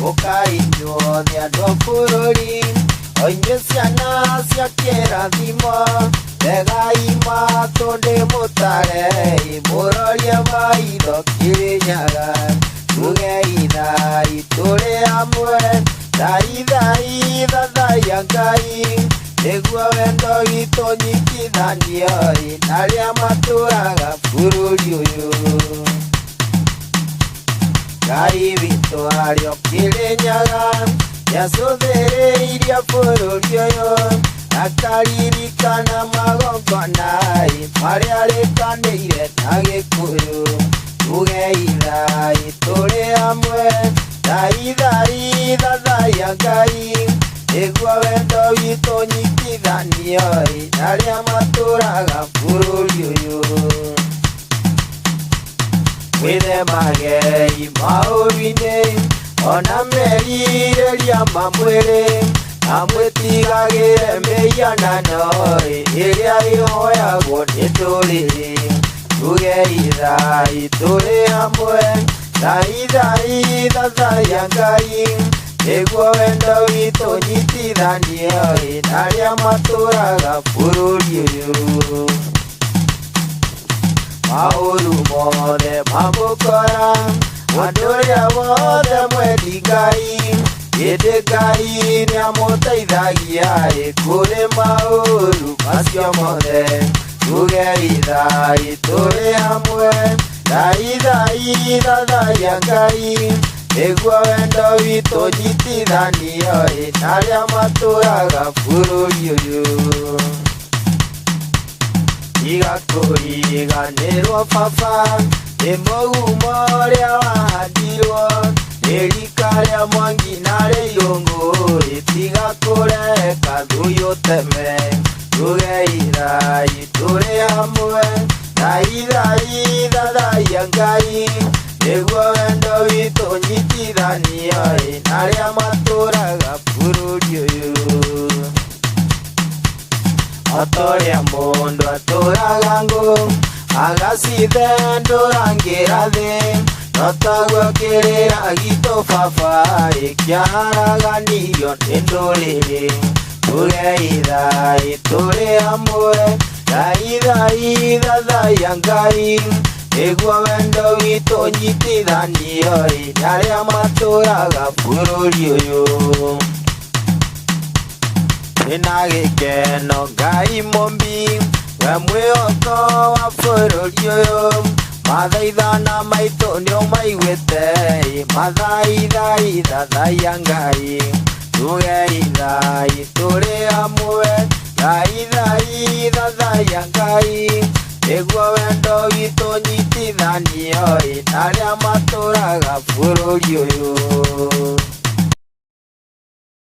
Ũkainyuothe andũ a bũrũri, o inyuĩ ciana cia kĩrathimo, regai matũ ndĩmũtare, mũrorie maitho Kĩrĩnyaga, tugei thai tũrĩ hamwe, thai thathaia Ngai, nĩguo wendo witũ ũnyitithanio na arĩa matũũraga bũrũri ũyũ. Ngai witũ arĩ o Kĩrĩnyaga, nĩacũthĩrĩirie bũrũri ũyũ, akaririkana magongona marĩa arĩkanĩire na Gĩkũyũ. Tugei thai tũrĩ hamwe, thai thathaia Ngai, nĩguo wendo witũ ũnyitithanio na arĩa matũũraga bũrũri ũyũ. Mwĩthemagei maũru-inĩ, ona merirĩria ma mwĩrĩ, na mwĩtigagĩre mĩhianano ĩrĩa ĩhoyagwo nĩ ndũrĩrĩ. Tugei thai tũrĩ hamwe, thai thathaia Ngai, nĩguo wendo witũ ũnyitithanio na arĩa matũũraga bũrũri ũyũ. Maũru mothe mamũkora, andũ ũrĩa wothe mwendi Ngai, hĩndĩ Ngai nĩamũteithagia kũrĩ maũru macio mothe. Tugei thai tũrĩ hamwe, thai thathaia Ngai, nĩguo wendo witũ ũnyitithanio na arĩa matũũraga bũrũri ũyũ. Tiga kũriganĩrwo baba, nĩ mũgumo ũrĩa wahandirwo, nĩ rika rĩa Mwangi na rĩa Irũngũ, tiga kũreka thũi ũteme. Tugei thai tũrĩ hamwe, thai thathaia Ngai, nĩguo wendo witũ ũnyitithanio na arĩa matũũraga bũrũri ũyũ. Otorĩa mũndũ atũũraga ngũ, agacithendũrangĩra thĩ, no taguo kĩrĩra gitũ baba kĩaharaganirio nĩ ndũrĩrĩ. Tugei thai tũrĩ hamwe, thai thathaia Ngai, nĩguo wendo witũ ũnyitithanio na arĩa matũũraga bũrũri ũyũ. Ndĩna gĩkeno Ngai mũmbi, we mwĩhoko wa bũrũri ũyũ, mathaithana maitũ nĩũmaiguĩte, mathai thathaia Ngai. Tugei thai tũrĩ hamwe, thai thathaia Ngai, nĩguo wendo witũ ũnyitithanio na arĩa matũũraga bũrũri ũyũ.